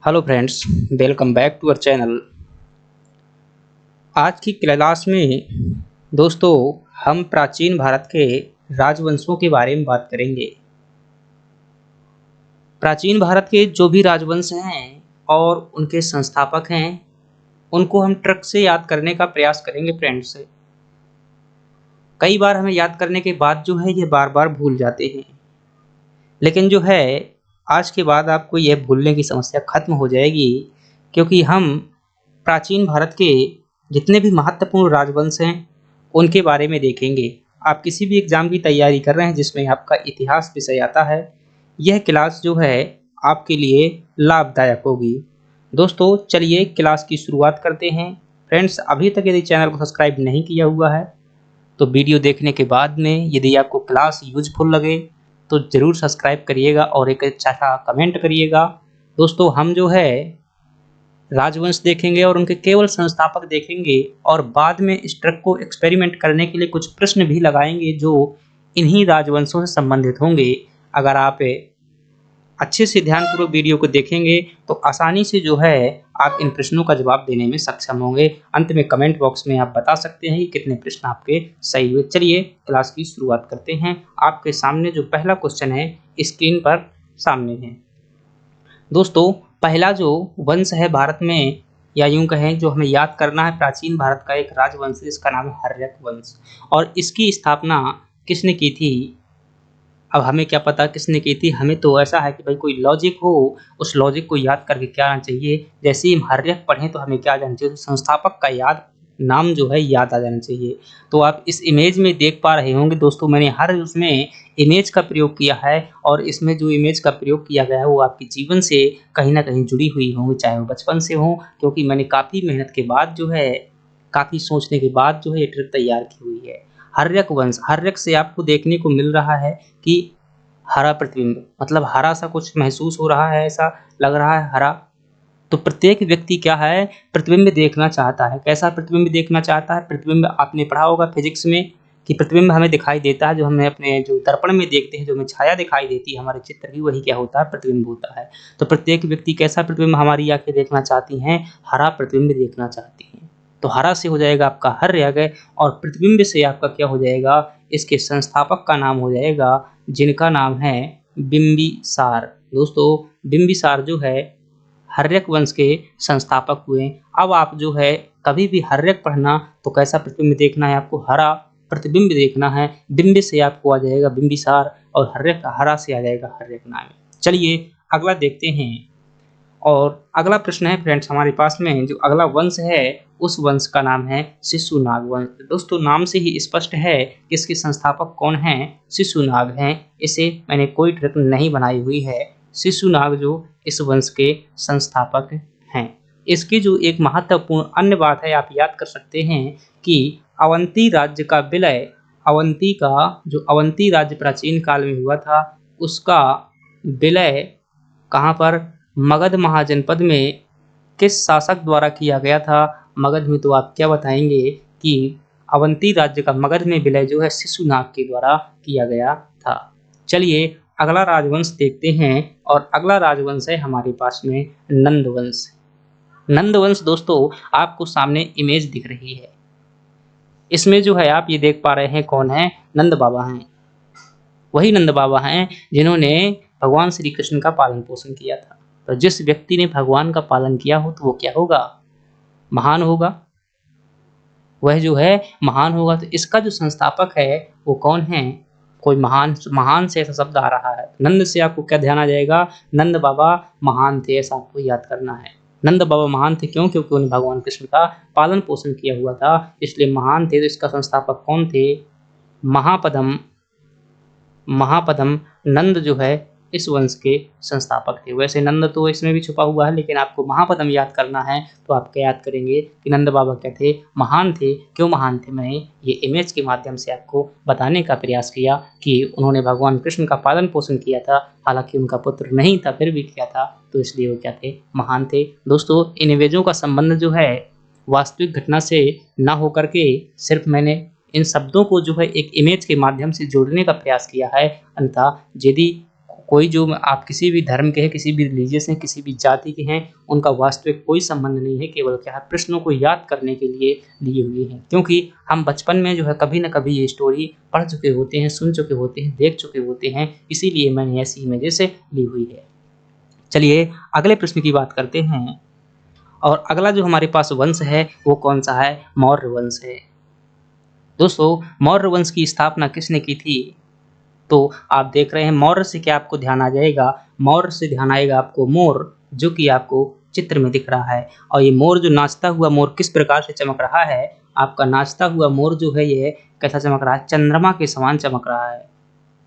Hello friends, welcome back to our channel. आज की class में दोस्तों हम प्राचीन भारत के राजवंशों के बारे में बात करेंगे। प्राचीन भारत के जो भी राजवंश हैं और उनके संस्थापक हैं उनको हम ट्रिक से याद करने का प्रयास करेंगे फ्रेंड्स। कई बार हमें याद करने के बाद जो है ये बार बार भूल जाते हैं, लेकिन जो है आज के बाद आपको यह भूलने की समस्या खत्म हो जाएगी, क्योंकि हम प्राचीन भारत के जितने भी महत्वपूर्ण राजवंश हैं उनके बारे में देखेंगे। आप किसी भी एग्जाम की तैयारी कर रहे हैं जिसमें आपका इतिहास विषय आता है, यह क्लास जो है आपके लिए लाभदायक होगी। दोस्तों चलिए क्लास की शुरुआत करते हैं। फ्रेंड्स, अभी तक यदि चैनल को सब्सक्राइब नहीं किया हुआ है तो वीडियो देखने के बाद में यदि आपको क्लास यूजफुल लगे तो ज़रूर सब्सक्राइब करिएगा और एक अच्छा सा कमेंट करिएगा। दोस्तों हम जो है राजवंश देखेंगे और उनके केवल संस्थापक देखेंगे और बाद में इस ट्रिक को एक्सपेरिमेंट करने के लिए कुछ प्रश्न भी लगाएंगे जो इन्हीं राजवंशों से संबंधित होंगे। अगर आप अच्छे से ध्यानपूर्वक वीडियो को देखेंगे तो आसानी से जो है आप इन प्रश्नों का जवाब देने में सक्षम होंगे। अंत में कमेंट बॉक्स में आप बता सकते हैं कि कितने प्रश्न आपके सही हुए। चलिए क्लास की शुरुआत करते हैं। आपके सामने जो पहला क्वेश्चन है स्क्रीन पर सामने है। दोस्तों पहला जो वंश है भारत में, या यूं कहें जो हमें याद करना है, प्राचीन भारत का एक राजवंश है जिसका नाम है हर्यक वंश। और इसकी स्थापना किसने की थी? अब हमें क्या पता किसने की थी, हमें तो ऐसा है कि भाई कोई लॉजिक हो, उस लॉजिक को याद करके क्या आना चाहिए। जैसे ही हम हर्यक पढ़ें तो हमें क्या जाना चाहिए, तो संस्थापक का नाम जो है याद आ जाना चाहिए। तो आप इस इमेज में देख पा रहे होंगे दोस्तों, मैंने हर उसमें इमेज का प्रयोग किया है और इसमें जो इमेज का प्रयोग किया गया है वो आपके जीवन से कहीं ना कहीं जुड़ी हुई होंगी, चाहे वो बचपन से हो, क्योंकि मैंने काफ़ी मेहनत के बाद जो है, काफ़ी सोचने के बाद जो है ये ट्रिक तैयार की हुई है। हर्यक वंश, हर्यक से आपको देखने को मिल रहा है कि हरा प्रतिबिंब, मतलब हरा सा कुछ महसूस हो रहा है, ऐसा लग रहा है हरा। तो प्रत्येक व्यक्ति क्या है, प्रतिबिंब देखना चाहता है। कैसा प्रतिबिंब देखना चाहता है? प्रतिबिंब आपने पढ़ा होगा फिजिक्स में कि प्रतिबिंब हमें दिखाई देता है, जो हमें अपने जो दर्पण में देखते हैं, जो हमें छाया दिखाई देती है हमारे चित्र की, वही क्या होता है, प्रतिबिंब होता है। तो प्रत्येक व्यक्ति कैसा प्रतिबिंब हमारी आंखें देखना चाहती हैं? हरा प्रतिबिंब देखना चाहती हैं। तो हरा से हो जाएगा आपका हर्यक, और प्रतिबिंब से आपका क्या हो जाएगा, इसके संस्थापक का नाम हो जाएगा जिनका नाम है बिंबिसार। दोस्तों बिंबिसार जो है हर्यक वंश के संस्थापक हुए। अब आप जो है कभी भी हर्यक पढ़ना तो कैसा प्रतिबिंब देखना है, आपको हरा प्रतिबिंब देखना है। बिंब से आपको आ जाएगा बिंबिसार और हर्यक हरा से आ जाएगा हर्यक नाम। चलिए अगला देखते हैं। और अगला प्रश्न है फ्रेंड्स हमारे पास में, जो अगला वंश है उस वंश का नाम है शिशुनाग वंश। दोस्तों नाम से ही स्पष्ट है कि इसके संस्थापक कौन हैं, शिशुनाग हैं। इसे मैंने कोई ट्रिक नहीं बनाई हुई है। शिशुनाग जो इस वंश के संस्थापक हैं। इसकी जो एक महत्वपूर्ण अन्य बात है, आप याद कर सकते हैं कि अवंती राज्य का विलय, अवंती का जो अवंती राज्य प्राचीन काल में हुआ था उसका विलय कहाँ पर, मगध महाजनपद में किस शासक द्वारा किया गया था? मगध में तो आप क्या बताएंगे कि अवंती राज्य का मगध में विलय जो है शिशुनाग के द्वारा किया गया था। चलिए अगला राजवंश देखते हैं, और अगला राजवंश है हमारे पास में नंदवंश। नंदवंश दोस्तों आपको सामने इमेज दिख रही है, इसमें जो है आप ये देख पा रहे हैं कौन है, नंद बाबा हैं। वही नंद बाबा हैं जिन्होंने भगवान श्री कृष्ण का पालन पोषण किया था। तो जिस व्यक्ति ने भगवान का पालन किया हो तो वो क्या होगा, महान होगा। वह जो है महान होगा। तो इसका जो संस्थापक है वो कौन है, कोई महान, महान से ऐसा शब्द आ रहा है, नंद से आपको क्या ध्यान आ जाएगा, नंद बाबा महान थे, ऐसा आपको याद करना है। नंद बाबा महान थे क्यों, क्योंकि उन्हें भगवान कृष्ण का पालन पोषण किया हुआ था, इसलिए महान थे। तो इसका संस्थापक कौन थे, महापदम, महापदम नंद जो है इस वंश के संस्थापक थे। वैसे नंद तो इसमें भी छुपा हुआ है, लेकिन आपको महापदम याद करना है तो आप क्या याद करेंगे कि नंद बाबा क्या थे, महान थे। क्यों महान थे, मैंने ये इमेज के माध्यम से आपको बताने का प्रयास किया कि उन्होंने भगवान कृष्ण का पालन पोषण किया था, हालांकि उनका पुत्र नहीं था फिर भी किया था, तो इसलिए वो क्या थे, महान थे। दोस्तों इन इमेजों का संबंध जो है वास्तविक घटना से न होकर के सिर्फ मैंने इन शब्दों को जो है एक इमेज के माध्यम से जोड़ने का प्रयास किया है। अन्यथा यदि कोई जो आप किसी भी धर्म के हैं, किसी भी रिलीजियस हैं, किसी भी जाति के हैं, उनका वास्तविक कोई संबंध नहीं है, केवल क्या है प्रश्नों को याद करने के लिए लिए हुए हैं। क्योंकि हम बचपन में जो है कभी न कभी ये स्टोरी पढ़ चुके होते हैं, सुन चुके होते हैं, देख चुके होते हैं, इसीलिए मैंने ऐसी इमेजेस ली हुई है। चलिए अगले प्रश्न की बात करते हैं और अगला जो हमारे पास वंश है वो कौन सा है? मौर्य वंश है। दोस्तों मौर्य वंश की स्थापना किसने की थी? तो आप देख रहे हैं मौर्य से क्या आपको ध्यान आ जाएगा? मौर्य से ध्यान आएगा आपको मोर, जो कि आपको चित्र में दिख रहा है। और ये मोर जो नाचता हुआ मोर किस प्रकार से चमक रहा है? आपका नाचता हुआ मोर जो है ये कैसा चमक रहा है? चंद्रमा के समान चमक रहा है।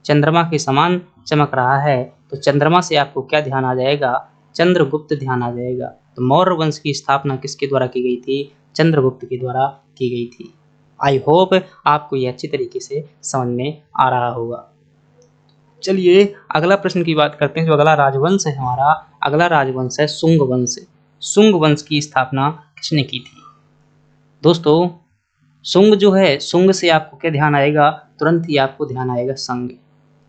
चंद्रमा के समान चमक रहा है। तो चंद्रमा से आपको क्या ध्यान आ जाएगा? चंद्रगुप्त ध्यान आ जाएगा। तो मौर्य वंश की स्थापना किसके द्वारा की गई थी? चंद्रगुप्त के द्वारा की गई थी। आई होप आपको ये अच्छी तरीके से समझ में आ रहा होगा। चलिए अगला प्रश्न की बात करते हैं। जो अगला राजवंश है हमारा, अगला राजवंश है शुंग वंश। शुंग वंश की स्थापना किसने की थी? दोस्तों शुंग जो है, शुंग से आपको क्या ध्यान आएगा? तुरंत ही आपको ध्यान आएगा संग।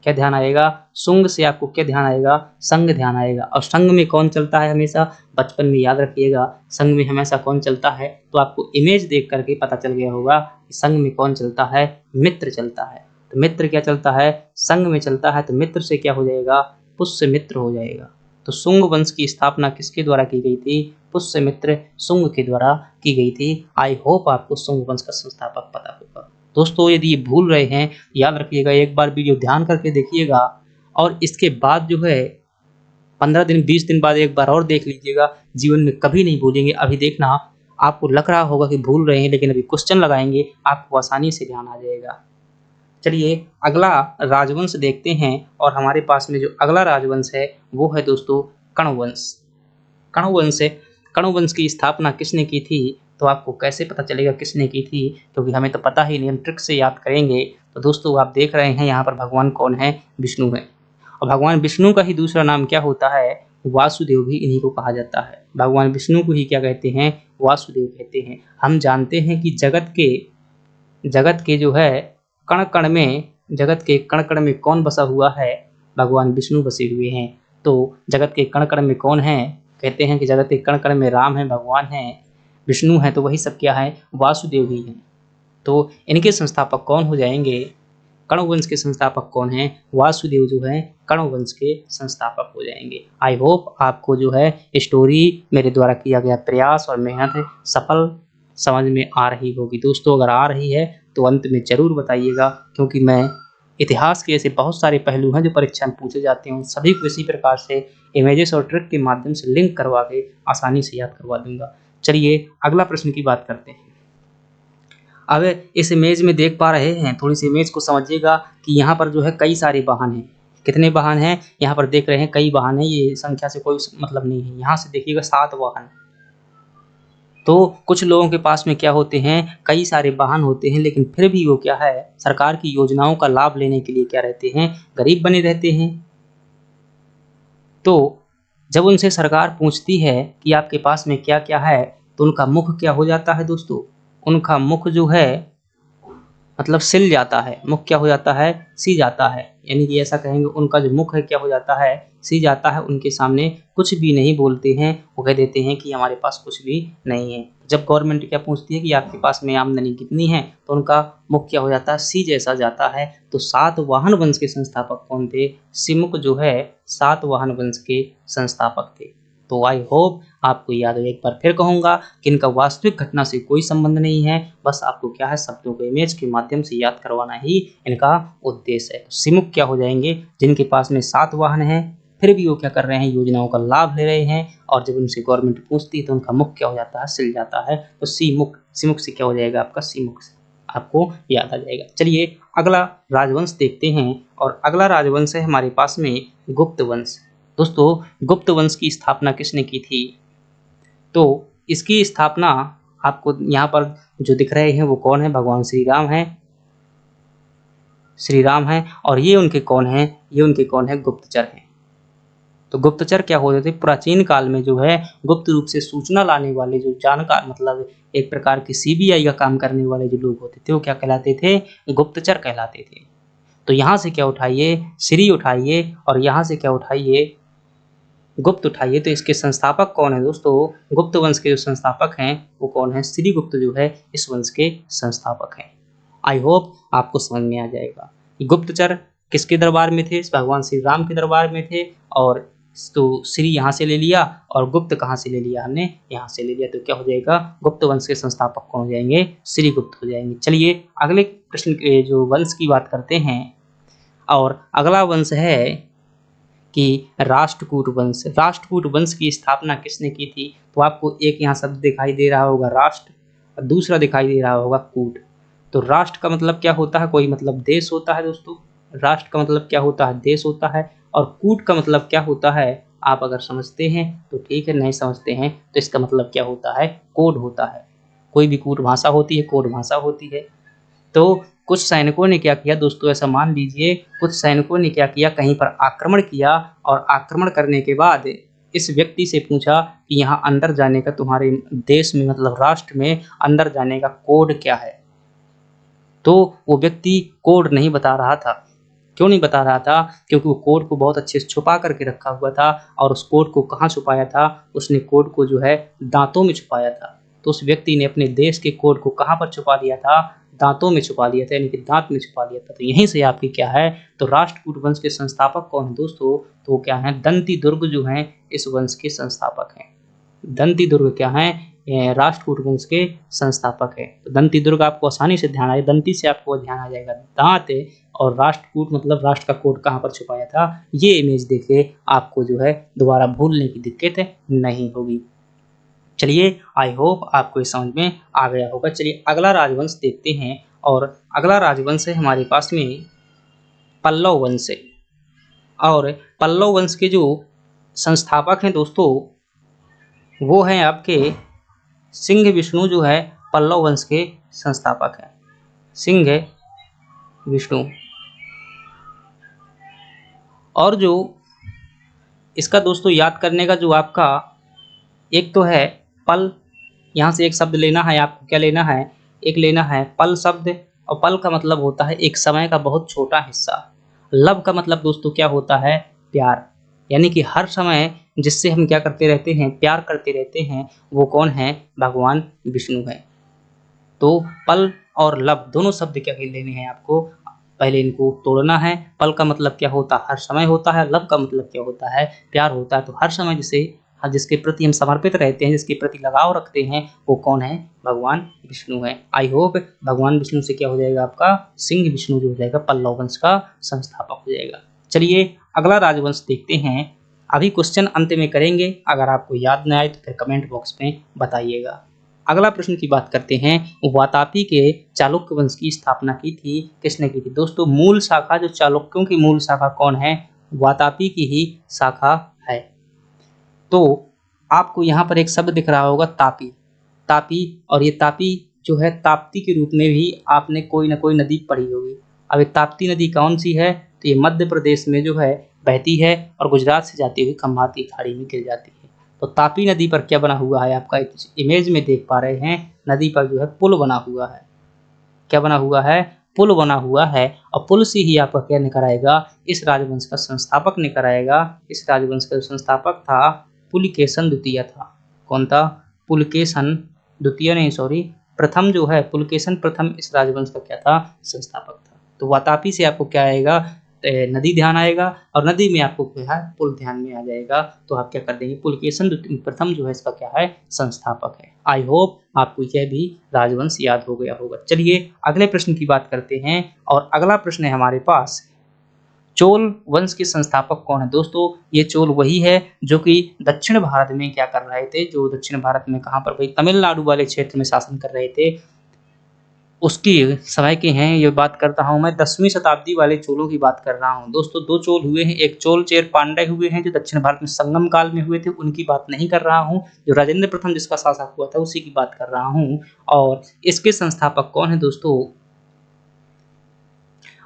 क्या ध्यान आएगा? शुंग से आपको क्या ध्यान आएगा? संग ध्यान आएगा। और संग में कौन चलता है हमेशा? बचपन में याद रखिएगा, संग में हमेशा कौन चलता है? तो आपको इमेज देख करके पता चल गया होगा कि संग में कौन चलता है? मित्र चलता है। तो मित्र क्या चलता है? संग में चलता है। तो मित्र से क्या हो जाएगा? पुष्य मित्र हो जाएगा। तो शुंग वंश की स्थापना किसके द्वारा की गई थी? पुष्य मित्र शुंग के द्वारा की गई थी। आई होप आपको शुंग वंश का संस्थापक पता होगा। दोस्तों यदि ये भूल रहे हैं, याद रखिएगा, एक बार वीडियो ध्यान करके देखिएगा और इसके बाद जो है 15 दिन 20 दिन बाद एक बार और देख लीजिएगा, जीवन में कभी नहीं भूलेंगे। अभी देखना आपको लग रहा होगा कि भूल रहे हैं, लेकिन अभी क्वेश्चन लगाएंगे आपको आसानी से ध्यान आ जाएगा। चलिए अगला राजवंश देखते हैं और हमारे पास में जो अगला राजवंश है वो है दोस्तों कण्ववंश। कण्ववंश है। कण्ववंश की स्थापना किसने की थी? तो आपको कैसे पता चलेगा किसने की थी? क्योंकि हमें तो पता ही नहीं, हम ट्रिक से याद करेंगे। तो दोस्तों आप देख रहे हैं यहाँ पर भगवान कौन है? विष्णु है। और भगवान विष्णु का ही दूसरा नाम क्या होता है? वासुदेव भी इन्हीं को कहा जाता है। भगवान विष्णु को ही क्या कहते हैं? वासुदेव कहते हैं। हम जानते हैं कि जगत के जो है कण कण में, जगत के कण कण में कौन बसा हुआ है? भगवान विष्णु बसे हुए हैं। तो जगत के कण कण में कौन है? कहते हैं कि जगत के कण कण में राम है, भगवान है, विष्णु है। तो वही सब क्या है? वासुदेव ही हैं। तो इनके संस्थापक कौन हो जाएंगे? कण्ववंश के संस्थापक कौन हैं? वासुदेव जो है कण्ववंश के संस्थापक हो जाएंगे। आई होप आपको जो है स्टोरी मेरे द्वारा किया गया प्रयास और मेहनत सफल समझ में आ रही होगी। दोस्तों अगर आ रही है तो अंत में ज़रूर बताइएगा, क्योंकि मैं इतिहास के ऐसे बहुत सारे पहलू हैं जो परीक्षा में पूछे जाते हैं, उन सभी को इसी प्रकार से इमेजेस और ट्रिक के माध्यम से लिंक करवा के आसानी से याद करवा दूंगा। चलिए अगला प्रश्न की बात करते हैं। अब इस इमेज में देख पा रहे हैं, थोड़ी सी इमेज को समझिएगा कि यहाँ पर जो है कई सारे वाहन हैं। कितने वाहन हैं? यहाँ पर देख रहे हैं कई वाहन हैं, ये संख्या से कोई मतलब नहीं है। यहाँ से देखिएगा 7 वाहन। तो कुछ लोगों के पास में क्या होते हैं? कई सारे वाहन होते हैं, लेकिन फिर भी वो क्या है? सरकार की योजनाओं का लाभ लेने के लिए क्या रहते हैं? गरीब बने रहते हैं। तो जब उनसे सरकार पूछती है कि आपके पास में क्या क्या है, तो उनका मुख क्या हो जाता है दोस्तों? उनका मुख जो है मतलब सिल जाता है। मुख क्या हो जाता है? सी जाता है। यानी कि ऐसा कहेंगे उनका जो मुख है क्या हो जाता है? सी जाता है। उनके सामने कुछ भी नहीं बोलते हैं, वो कह देते हैं कि हमारे पास कुछ भी नहीं है। जब गवर्नमेंट क्या पूछती है कि आपके पास में आमदनी कितनी है, तो उनका मुख क्या हो जाता है? सी जैसा जाता है। तो सातवाहन वंश के संस्थापक कौन थे? सिमुक जो है सातवाहन वंश के संस्थापक थे। तो आई होप आपको याद है। एक बार फिर कहूँगा कि इनका वास्तविक घटना से कोई संबंध नहीं है, बस आपको क्या है शब्दों को इमेज के माध्यम से याद करवाना ही इनका उद्देश्य है। तो सिमुक क्या हो जाएंगे? जिनके पास में 7 वाहन हैं, फिर भी वो क्या कर रहे हैं? योजनाओं का लाभ ले रहे हैं। और जब उनसे गवर्नमेंट पूछती है तो उनका मुख क्या हो जाता है? सिल जाता है। तो सिमुक से क्या हो जाएगा? आपका सिमुक से आपको याद आ जाएगा। चलिए अगला राजवंश देखते हैं और अगला राजवंश है हमारे पास में गुप्त वंश। दोस्तों गुप्त वंश की स्थापना किसने की थी? तो इसकी स्थापना आपको यहाँ पर जो दिख रहे हैं वो कौन है? भगवान श्री राम हैं। श्री राम हैं। और ये उनके कौन हैं? ये उनके कौन है? गुप्तचर हैं। तो गुप्तचर क्या होते थे? प्राचीन काल में जो है गुप्त रूप से सूचना लाने वाले जो जानकार, मतलब एक प्रकार की सीबीआई का काम करने वाले जो लोग होते थे, वो क्या कहलाते थे? गुप्तचर कहलाते थे। तो यहाँ से क्या उठाइए, श्री उठाइए और यहाँ से क्या उठाइए, गुप्त उठाइए। तो इसके संस्थापक कौन है दोस्तों? गुप्त वंश के जो संस्थापक हैं वो कौन है? श्रीगुप्त जो है इस वंश के संस्थापक हैं। आई होप आपको समझ में आ जाएगा। गुप्तचर किसके दरबार में थे? भगवान श्री राम के दरबार में थे। और तो श्री यहाँ से ले लिया और गुप्त कहाँ से ले लिया? हमने यहाँ से ले लिया। तो क्या हो जाएगा? गुप्त वंश के संस्थापक कौन हो जाएंगे? श्रीगुप्त हो जाएंगे। चलिए अगले प्रश्न के जो वंश की बात करते हैं, और अगला वंश है कि राष्ट्रकूट वंश। राष्ट्रकूट वंश की स्थापना किसने की थी? तो आपको एक यहाँ शब्द दिखाई दे रहा होगा राष्ट्र, और दूसरा दिखाई दे रहा होगा कूट। तो राष्ट्र का मतलब क्या होता है? कोई मतलब देश होता है दोस्तों। राष्ट्र का मतलब क्या होता है? देश होता है। और कूट का मतलब क्या होता है? आप अगर समझते हैं तो ठीक है, नहीं समझते हैं तो इसका मतलब क्या होता है? कोड होता है। कोई भी कूट भाषा होती है, कोड भाषा होती है। तो कुछ सैनिकों ने क्या किया दोस्तों, ऐसा मान लीजिए कुछ सैनिकों ने क्या किया, कहीं पर आक्रमण किया और आक्रमण करने के बाद इस व्यक्ति से पूछा कि यहाँ अंदर जाने का, तुम्हारे देश में मतलब राष्ट्र में अंदर जाने का कोड क्या है? तो वो व्यक्ति कोड नहीं बता रहा था। क्यों नहीं बता रहा था? क्योंकि वो कोड को बहुत अच्छे से छुपा करके रखा हुआ था। और उस कोड को कहाँ छुपाया था? उसने कोड को जो है दांतों में छुपाया था। तो उस व्यक्ति ने अपने देश के कोड को कहाँ पर छुपा लिया था? दांतों में छुपा लिया था, यानी कि दांत में छुपा लिया था। तो यहीं से आपकी क्या है? तो राष्ट्रकूट वंश के संस्थापक कौन है दोस्तों? तो क्या है? दंती दुर्ग जो हैं इस वंश के संस्थापक हैं। दंती दुर्ग क्या है? राष्ट्रकूट वंश के संस्थापक है। तो दंती दुर्ग आपको आसानी से ध्यान आए, दंती से आपको ध्यान आ जाएगा दांत, और राष्ट्रकूट मतलब राष्ट्र का कोड कहाँ पर छुपाया था। ये इमेज देखे आपको जो है दोबारा भूलने की दिक्कत नहीं होगी। चलिए आई होप आपको इस समझ में आ गया होगा। चलिए अगला राजवंश देखते हैं, और अगला राजवंश है हमारे पास में पल्लव वंश है। और पल्लव वंश के जो संस्थापक हैं दोस्तों वो हैं आपके सिंह विष्णु, जो है पल्लव वंश के संस्थापक हैं। सिंह विष्णु। और जो इसका दोस्तों याद करने का जो आपका एक तो है पल, यहाँ से एक शब्द लेना है आपको। क्या लेना है? एक लेना है पल शब्द। और पल का मतलब होता है एक समय का बहुत छोटा हिस्सा। लव का मतलब दोस्तों क्या होता है? प्यार। यानी कि हर समय जिससे हम क्या करते रहते हैं? प्यार करते रहते हैं। वो कौन है? भगवान विष्णु है। तो पल और लब दोनों शब्द क्या लेने हैं आपको? पहले इनको तोड़ना है। पल का मतलब क्या होता है? हर समय होता है। लब का मतलब क्या होता है? प्यार होता है। तो हर समय जिसके प्रति हम समर्पित रहते हैं, जिसके प्रति लगाव रखते हैं, वो कौन है? भगवान विष्णु है। आई होप भगवान विष्णु से क्या हो जाएगा आपका? सिंह विष्णु जो हो जाएगा पल्लव वंश का संस्थापक हो जाएगा। चलिए अगला राजवंश देखते हैं। अभी क्वेश्चन अंत में करेंगे, अगर आपको याद न आए तो फिर कमेंट बॉक्स में बताइएगा। अगला प्रश्न की बात करते हैं। वातापी के चालुक्य वंश की स्थापना की थी किसने की थी? दोस्तों मूल शाखा, जो चालुक्यों की मूल शाखा कौन है? वातापी की ही शाखा है। तो आपको यहाँ पर एक शब्द दिख रहा होगा तापी। तापी, और ये तापी जो है ताप्ती के रूप में भी आपने कोई ना कोई नदी पढ़ी होगी। अब ये ताप्ती नदी कौन सी है? तो ये मध्य प्रदेश में जो है बहती है और गुजरात से जाती हुई खंभाती खाड़ी में गिर जाती है। तो तापी नदी पर क्या बना हुआ है? आपका इमेज में देख पा रहे हैं, नदी पर जो है पुल बना हुआ है। क्या बना हुआ है? पुल बना हुआ है। और पुल से ही आपका क्या निकल आएगा? इस राजवंश का संस्थापक निकल आएगा। इस राजवंश का संस्थापक था पुलकेशन द्वितीय था। कौन था? पुलकेशन द्वितीय नहीं, सॉरी, प्रथम जो है पुलकेशन प्रथम इस राजवंश का क्या था? संस्थापक था। तो वातापी से आपको क्या आएगा? नदी ध्यान आएगा, और नदी में आपको क्या है? पुल ध्यान में आ जाएगा। तो आप क्या कर देंगे? पुलकेशन प्रथम जो है इसका क्या है? संस्थापक है। आई होप आपको यह भी राजवंश याद हो गया होगा। चलिए अगले प्रश्न की बात करते हैं, और अगला प्रश्न है हमारे पास चोल वंश के संस्थापक कौन है? दोस्तों ये चोल वही है जो कि दक्षिण भारत में क्या कर रहे थे? जो दक्षिण भारत में कहाँ पर? भाई तमिलनाडु वाले क्षेत्र में शासन कर रहे थे, उसकी समय के हैं। ये बात करता हूँ मैं 10वीं शताब्दी वाले चोलों की बात कर रहा हूँ। दोस्तों दो चोल हुए हैं, एक चोल चेर पांड्य हुए हैं जो दक्षिण भारत में संगम काल में हुए थे, उनकी बात नहीं कर रहा हूँ। जो राजेंद्र प्रथम जिसका शासक हुआ था उसी की बात कर रहा हूँ। और इसके संस्थापक कौन है दोस्तों?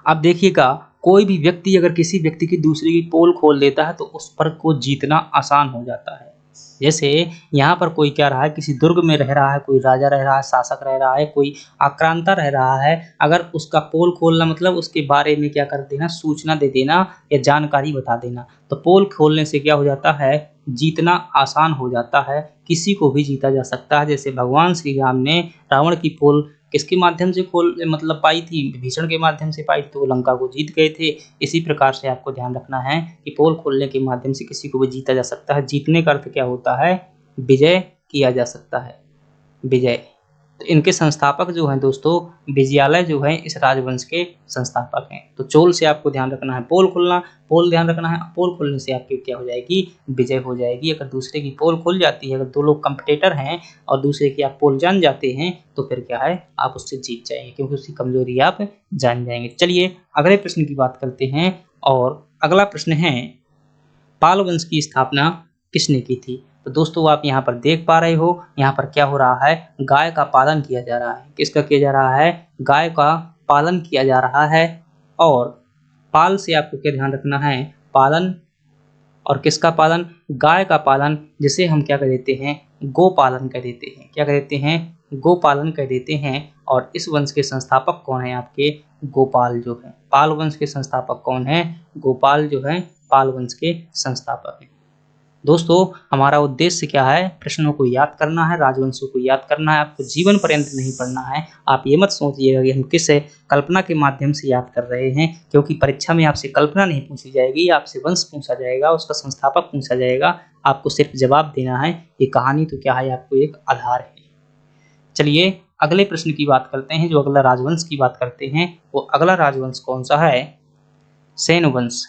अब देखिएगा, कोई भी व्यक्ति अगर किसी व्यक्ति की दूसरे की पोल खोल देता है तो उस पर को जीतना आसान हो जाता है। जैसे यहाँ पर कोई क्या रहा है, किसी दुर्ग में रह रहा है, कोई राजा रह रहा है, शासक रह रहा है, कोई आक्रांता रह रहा है, अगर उसका पोल खोलना मतलब उसके बारे में क्या कर देना, सूचना दे देना या जानकारी बता देना। तो पोल खोलने से क्या हो जाता है, जीतना आसान हो जाता है, किसी को भी जीता जा सकता है। जैसे भगवान श्री राम ने रावण की पोल किसके माध्यम से खोल मतलब पाई थी, विभीषण के माध्यम से पाई थी, तो वो लंका को जीत गए थे। इसी प्रकार से आपको ध्यान रखना है कि पोल खोलने के माध्यम से किसी को भी जीता जा सकता है। जीतने का अर्थ क्या होता है, विजय किया जा सकता है, विजय। तो इनके संस्थापक जो हैं दोस्तों, विजयालय जो है इस राजवंश के संस्थापक हैं। तो चोल से आपको ध्यान रखना है, पोल खोलना, पोल ध्यान रखना है, पोल खोलने से आपकी क्या हो जाएगी, विजय हो जाएगी। अगर दूसरे की पोल खुल जाती है, अगर दो लोग कंपटीटर हैं और दूसरे की आप पोल जान जाते हैं, तो फिर क्या है, आप उससे जीत जाएंगे, क्योंकि उसकी कमजोरी आप जान जाएंगे। चलिए अगले प्रश्न की बात करते हैं, और अगला प्रश्न है, पाल वंश की स्थापना किसने की थी। तो दोस्तों आप यहाँ पर देख पा रहे हो, यहाँ पर क्या हो रहा है, गाय का पालन किया जा रहा है। किसका किया जा रहा है, गाय का पालन किया जा रहा है। और पाल से आपको क्या ध्यान रखना है, पालन, और किसका पालन, गाय का पालन, जिसे हम क्या कह देते हैं, गोपालन कह देते हैं। क्या कह देते हैं, गोपालन कह देते हैं। और इस वंश के संस्थापक कौन है, आपके गोपाल जो है, पाल वंश के संस्थापक कौन है, गोपाल जो है पाल वंश के संस्थापक हैं। दोस्तों हमारा उद्देश्य क्या है, प्रश्नों को याद करना है, राजवंशों को याद करना है, आपको जीवन पर्यंत नहीं पढ़ना है। आप ये मत सोचिएगा कि हम किस कल्पना के माध्यम से याद कर रहे हैं, क्योंकि परीक्षा में आपसे कल्पना नहीं पूछी जाएगी, आपसे वंश पूछा जाएगा, उसका संस्थापक पूछा जाएगा, आपको सिर्फ जवाब देना है। ये कहानी तो क्या है, आपको एक आधार है। चलिए अगले प्रश्न की बात करते हैं, जो अगला राजवंश की बात करते हैं, वो अगला राजवंश कौन सा है, सेन वंश।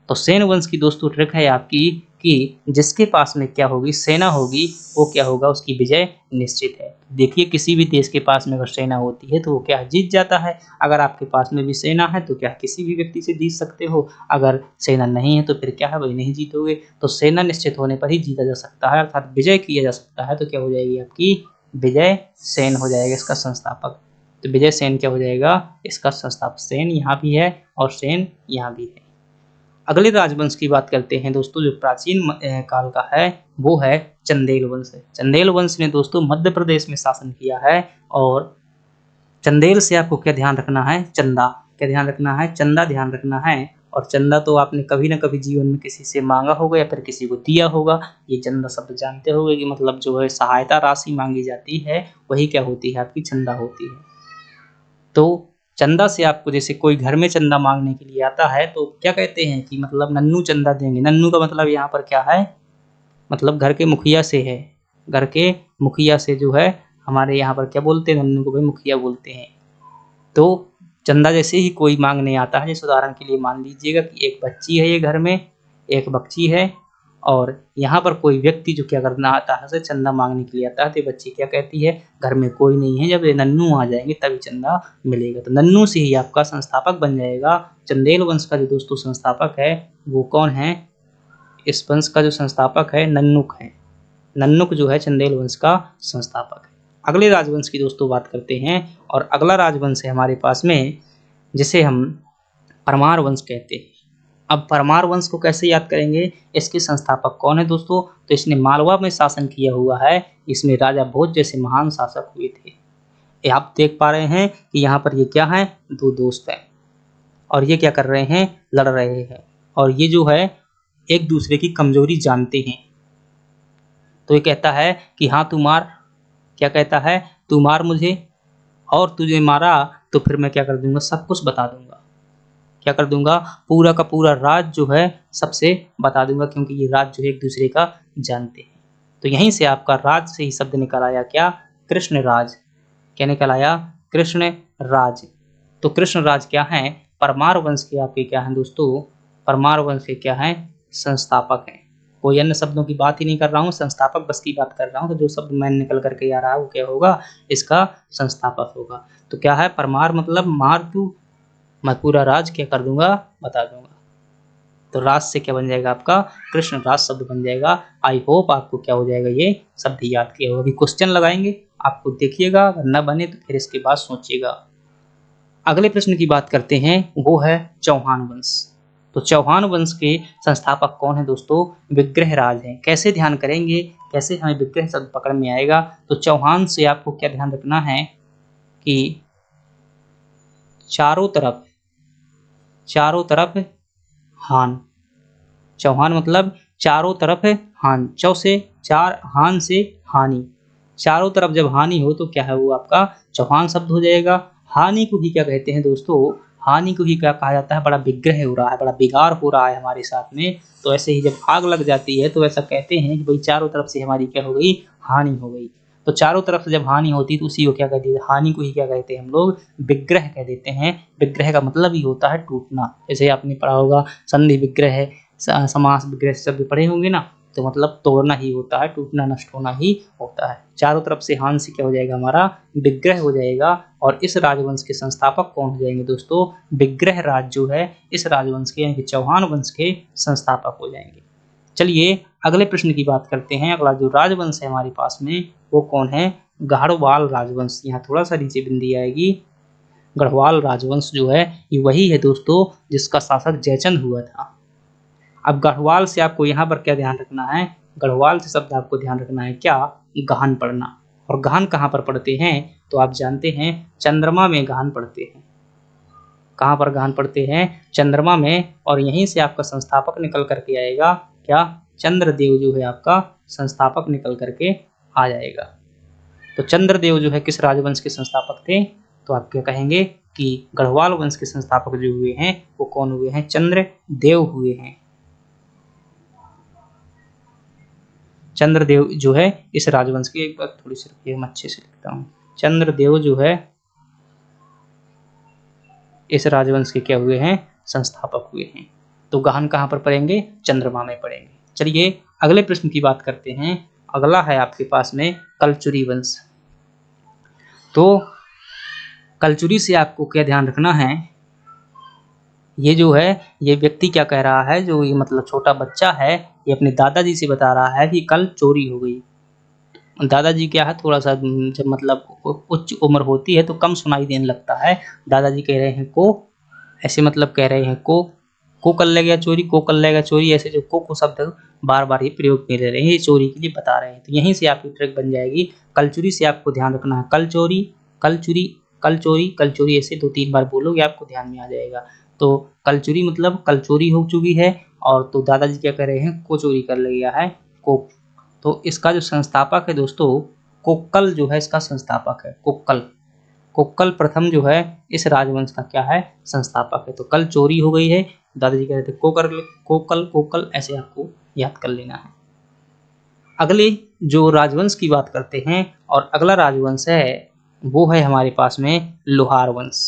तो सेन वंश की दोस्तों ट्रिक है आपकी कि जिसके पास में क्या होगी, सेना होगी, वो क्या होगा, उसकी विजय निश्चित है। देखिए किसी भी देश के पास में अगर सेना होती है तो वो क्या जीत जाता है। अगर आपके पास में भी सेना है तो क्या किसी भी व्यक्ति से जीत सकते हो, अगर सेना नहीं है तो फिर क्या है, वही नहीं जीतोगे। तो सेना निश्चित होने पर ही जीता जा सकता है, अर्थात विजय किया जा सकता है। तो क्या हो जाएगी आपकी, विजय सेन हो जाएगा इसका संस्थापक। तो विजय सेन क्या हो जाएगा, इसका संस्थापक। सेन यहाँ भी है और सेन यहाँ भी है। अगले राजवंश की बात करते हैं दोस्तों, जो प्राचीन काल का है, वो है चंदेल वंश। चंदेल वंश ने दोस्तों मध्य प्रदेश में शासन किया है। और चंदेल से आपको क्या ध्यान रखना है, चंदा। क्या ध्यान रखना है, चंदा ध्यान रखना है। और चंदा तो आपने कभी ना कभी जीवन में किसी से मांगा होगा या फिर किसी को दिया होगा। ये चंदा शब्द जानते होंगे कि मतलब जो है सहायता राशि मांगी जाती है, वही क्या होती है, आपकी चंदा होती है। तो चंदा से आपको, जैसे कोई घर में चंदा मांगने के लिए आता है तो क्या कहते हैं कि मतलब नन्नू चंदा देंगे। नन्नू का मतलब यहाँ पर क्या है, मतलब घर के मुखिया से है, घर के मुखिया से जो है, हमारे यहाँ पर क्या बोलते हैं, नन्नू को भाई मुखिया बोलते हैं। तो चंदा जैसे ही कोई मांगने आता है, जैसे उदाहरण के लिए मान लीजिएगा कि एक बच्ची है, ये घर में एक बच्ची है, और यहाँ पर कोई व्यक्ति जो क्या करना आता है, से चंदा मांगने के लिए आता है, तो बच्ची क्या कहती है, घर में कोई नहीं है, जब ये नन्नू आ जाएंगे तभी चंदा मिलेगा। तो नन्नू से ही आपका संस्थापक बन जाएगा। चंदेल वंश का जो दोस्तों संस्थापक है वो कौन है, इस वंश का जो संस्थापक है नन्नुक है। नन्नुक जो है चंदेल वंश का संस्थापक है। अगले राजवंश की दोस्तों बात करते हैं, और अगला राजवंश है हमारे पास में, जिसे हम परमार वंश कहते हैं। अब परमार वंश को कैसे याद करेंगे, इसके संस्थापक कौन है दोस्तों, तो इसने मालवा में शासन किया हुआ है। इसमें राजा भोज जैसे महान शासक हुए थे। ये आप देख पा रहे हैं कि यहाँ पर ये क्या है, दो दोस्त हैं, और ये क्या कर रहे हैं, लड़ रहे हैं, और ये जो है एक दूसरे की कमजोरी जानते हैं। तो ये कहता है कि हाँ तू मार, क्या कहता है, तू मार मुझे, और तुझे मारा तो फिर मैं क्या कर दूंगा, सब कुछ बता दूंगा। क्या कर दूंगा, पूरा का पूरा राज जो है सबसे बता दूंगा, क्योंकि ये राज जो है एक दूसरे का जानते हैं। तो यहीं से आपका राज से ही शब्द निकल आया, क्या, कृष्ण राज। क्या निकल आया, कृष्ण राज। तो कृष्ण राज क्या है, परमार वंश के आपके क्या हैं दोस्तों, परमार वंश के क्या हैं, संस्थापक हैं। कोई अन्य शब्दों की बात ही नहीं कर रहा हूँ, संस्थापक बस की बात कर रहा हूँ। तो जो शब्द मैं निकल करके आ रहा है वो क्या होगा, इसका संस्थापक होगा। तो क्या है, परमार मतलब मार तू, मैं पूरा राज क्या कर दूंगा, बता दूंगा। तो राज से क्या बन जाएगा आपका, कृष्ण राज शब्द बन जाएगा। आई होप आपको क्या हो जाएगा, ये शब्द याद किया होगा। अभी क्वेश्चन लगाएंगे, आपको देखिएगा, अगर न बने तो फिर इसके बाद सोचिएगा। अगले प्रश्न की बात करते हैं, वो है चौहान वंश। तो चौहान वंश के संस्थापक कौन है दोस्तों? विग्रहराज हैं। कैसे ध्यान करेंगे, कैसे हमें विग्रह शब्द पकड़ में आएगा? तो चौहान से आपको क्या ध्यान रखना है कि चारों तरफ हान। चौहान मतलब चारों तरफ हान। चौ से चार, हान से हानि। चारों तरफ जब हानि हो तो क्या है वो आपका चौहान शब्द हो जाएगा। हानि को ही क्या कहते हैं दोस्तों? हानि को ही क्या कहा जाता है? बड़ा विग्रह हो रहा है, बड़ा बिगाड़ हो रहा है हमारे साथ में। तो ऐसे ही जब आग लग जाती है तो ऐसा कहते हैं कि भाई चारों तरफ से हमारी क्या हो गई? हानि हो गई। तो चारों तरफ से जब हानि होती है तो उसी को क्या कहते हैं? हानि को ही क्या कहते हैं हम लोग? विग्रह कह देते हैं। विग्रह का मतलब ही होता है टूटना। जैसे आपने पढ़ा होगा संधि विग्रह, समास विग्रह शब्द पढ़े होंगे ना, तो मतलब तोड़ना ही होता है, टूटना, नष्ट होना ही होता है। चारों तरफ से हान से क्या हो जाएगा? हमारा विग्रह हो जाएगा। और इस राजवंश के संस्थापक कौन हो जाएंगे दोस्तों? विग्रह राज जो है इस राजवंश के यानी कि चौहान वंश के संस्थापक हो जाएंगे। चलिए अगले प्रश्न की बात करते हैं। अगला जो राजवंश है हमारे पास में वो कौन है? गढ़वाल राजवंश। यहाँ थोड़ा सा नीचे बिंदी आएगी। गढ़वाल राजवंश जो है ये वही है दोस्तों जिसका शासक जयचंद हुआ था। अब गढ़वाल से आपको यहाँ पर क्या ध्यान रखना है? गढ़वाल से शब्द आपको ध्यान रखना है क्या? गहन पढ़ना। और गहन कहाँ पर पढ़ते हैं? तो आप जानते हैं चंद्रमा में गहन पढ़ते हैं। कहाँ पर गहन पढ़ते हैं? चंद्रमा में। और यहीं से आपका संस्थापक निकल करके आएगा क्या? चंद्रदेव जो है आपका संस्थापक निकल करके आ जाएगा। तो चंद्रदेव जो है किस राजवंश के संस्थापक थे? तो आप क्या कहेंगे कि गढ़वाल वंश के संस्थापक जो हुए हैं वो कौन हुए हैं? चंद्रदेव हुए हैं। चंद्रदेव जो है इस राजवंश के, एक बार थोड़ी सी रुकिए मैं अच्छे से लिखता हूँ। चंद्रदेव जो है इस राजवंश के क्या हुए हैं? संस्थापक हुए हैं। तो गहन कहाँ पर पढ़ेंगे? चंद्रमा में पढ़ेंगे। चलिए अगले प्रश्न की बात करते हैं। अगला है आपके पास में कलचुरी वंश। तो कलचुरी से आपको क्या ध्यान रखना है? ये जो है ये व्यक्ति क्या कह रहा है, जो ये मतलब छोटा बच्चा है ये अपने दादाजी से बता रहा है कि कल चोरी हो गई। दादाजी क्या है थोड़ा सा जब मतलब उच्च उम्र होती है तो कम सुनाई देने लगता है। दादाजी कह रहे हैं को, ऐसे मतलब कह रहे हैं को कर ले गया चोरी, को कर ले गया चोरी, ऐसे जो को शब्द बार बार ये प्रयोग में ले रहे हैं, ये चोरी के लिए बता रहे हैं। तो यहीं से आपकी ट्रिक बन जाएगी। कलचुरी से आपको ध्यान रखना है कल चोरी, कल चोरी, कल चोरी, कल चोरी, ऐसे 2-3 बार बोलोगे आपको ध्यान में आ जाएगा। तो कलचुरी मतलब कल चोरी हो चुकी है। और तो दादाजी क्या कह रहे हैं? को चोरी कर ले गया है को। तो इसका जो संस्थापक है दोस्तों कोक्कल जो है इसका संस्थापक है। कोक्कल, कोक्कल प्रथम जो है इस राजवंश का क्या है? संस्थापक है। तो कल चोरी हो गई है, दादाजी कह रहे थे कोक्कल, कोक्कल, ऐसे आपको याद कर लेना है। अगले जो राजवंश की बात करते हैं और अगला राजवंश है वो है हमारे पास में लोहार वंश।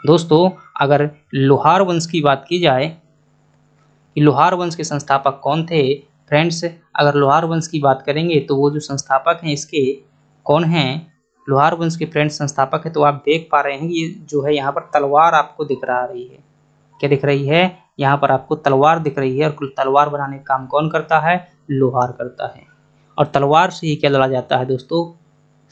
दोस्तों अगर लोहार वंश की बात की जाए कि लोहार वंश के संस्थापक कौन थे? फ्रेंड्स अगर लोहार वंश की बात करेंगे तो वो जो संस्थापक हैं इसके कौन हैं? लोहार वंश के फ्रेंड्स संस्थापक है। तो आप देख पा रहे हैं कि ये जो है यहाँ पर तलवार आपको दिख रही है। क्या दिख रही है? यहाँ पर आपको तलवार दिख रही है। और तलवार बनाने का काम कौन करता है? लोहार करता है। और तलवार से ही क्या लड़ा जाता है दोस्तों?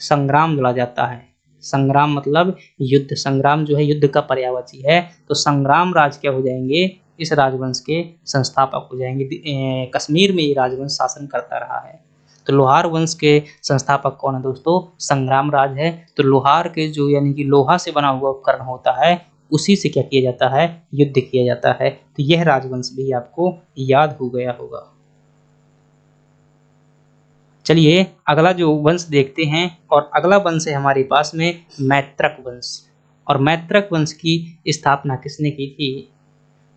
संग्राम लड़ा जाता है। संग्राम मतलब युद्ध। संग्राम जो है युद्ध का पर्यायवाची है। तो संग्राम राज क्या हो जाएंगे? इस राजवंश के संस्थापक हो जाएंगे। कश्मीर में ये राजवंश शासन करता रहा है। तो लोहार वंश के संस्थापक कौन है दोस्तों? संग्राम राज है। तो लोहार के जो यानी कि लोहा से बना हुआ उपकरण होता है उसी से क्या किया जाता है? युद्ध किया जाता है। तो यह राजवंश भी आपको याद हो गया होगा। चलिए अगला जो वंश देखते हैं और अगला वंश है हमारे पास में मैत्रक वंश। और मैत्रक वंश की स्थापना किसने की थी?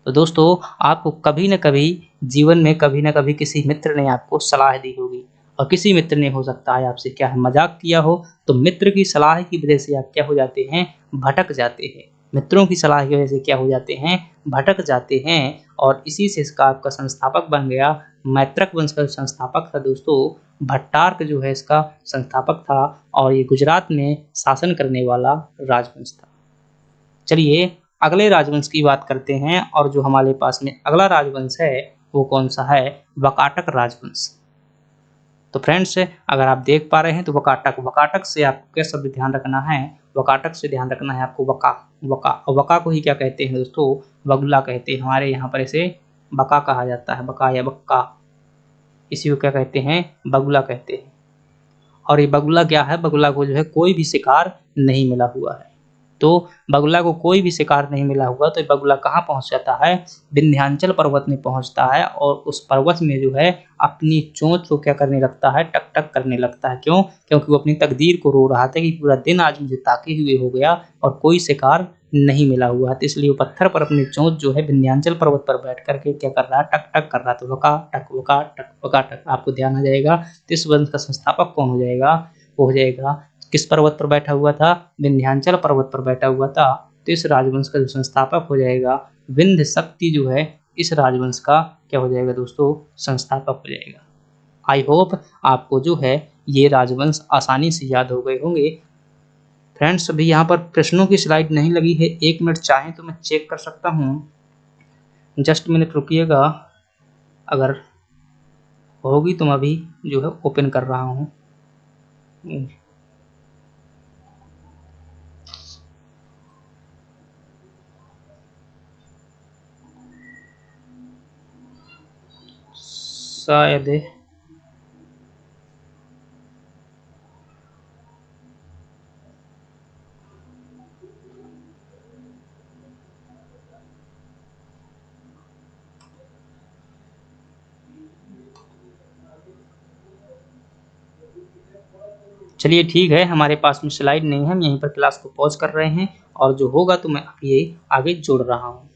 तो दोस्तों आपको कभी न कभी जीवन में कभी न कभी किसी मित्र ने आपको सलाह दी होगी। और किसी मित्र ने हो सकता है आपसे क्या है मजाक किया हो। तो मित्र की सलाह की वजह से आप क्या हो जाते हैं? भटक जाते हैं। मित्रों की सलाह की वजह से क्या हो जाते हैं? भटक जाते हैं। और इसी से इसका आपका संस्थापक बन गया। मैत्रक वंश का संस्थापक था दोस्तों भट्टार्क जो है इसका संस्थापक था। और ये गुजरात में शासन करने वाला राजवंश था। चलिए अगले राजवंश की बात करते हैं। और जो हमारे पास में अगला राजवंश है वो कौन सा है? वाकाटक राजवंश। तो फ्रेंड्स अगर आप देख पा रहे हैं तो वकाटक, वकाटक से आपको क्या शब्द ध्यान रखना है, वकाटक से ध्यान रखना है आपको वका, वका, और वका को ही क्या कहते हैं दोस्तों, बगुला कहते हैं। हमारे यहाँ पर इसे बका कहा जाता है, बका या बक्का, इसी को क्या कहते हैं, बगुला कहते हैं। और ये बगुला क्या है, बगुला को जो है कोई भी शिकार नहीं मिला हुआ है। तो बगुला को कोई भी शिकार नहीं मिला हुआ, तो बगुला कहाँ पहुंच जाता है, विंध्याचल पर्वत में पहुंचता है और उस पर्वत में जो है अपनी चोंच को क्या करने लगता है, टक टक करने लगता है। क्यों? क्योंकि वो अपनी तकदीर को रो रहा था कि पूरा दिन आज मुझे ताके हुए हो गया और कोई शिकार नहीं मिला हुआ है। तो इसलिए वो पत्थर पर अपनी चोंच जो है विंध्याचल पर्वत पर बैठ करके क्या कर रहा है, टक टक कर रहा था, वका टक वका टक वका टक। आपको ध्यान आ जाएगा। तो इस वंश का संस्थापक कौन हो जाएगा, वो हो जाएगा, किस पर्वत पर बैठा हुआ था, विंध्याचल पर्वत पर बैठा हुआ था। तो इस राजवंश का जो संस्थापक हो जाएगा, विंध्य शक्ति जो है इस राजवंश का क्या हो जाएगा दोस्तों, संस्थापक हो जाएगा। आई होप आपको जो है ये राजवंश आसानी से याद हो गए होंगे। फ्रेंड्स अभी यहाँ पर प्रश्नों की स्लाइड नहीं लगी है, 1 मिनट चाहें तो मैं चेक कर सकता हूँ, जस्ट मिनट रुकिएगा, अगर होगी तो मैं अभी जो है ओपन कर रहा हूँ। शायद चलिए ठीक है, हमारे पास में स्लाइड नहीं है, हम यहीं पर क्लास को पॉज कर रहे हैं और जो होगा तो मैं ये आगे जोड़ रहा हूँ।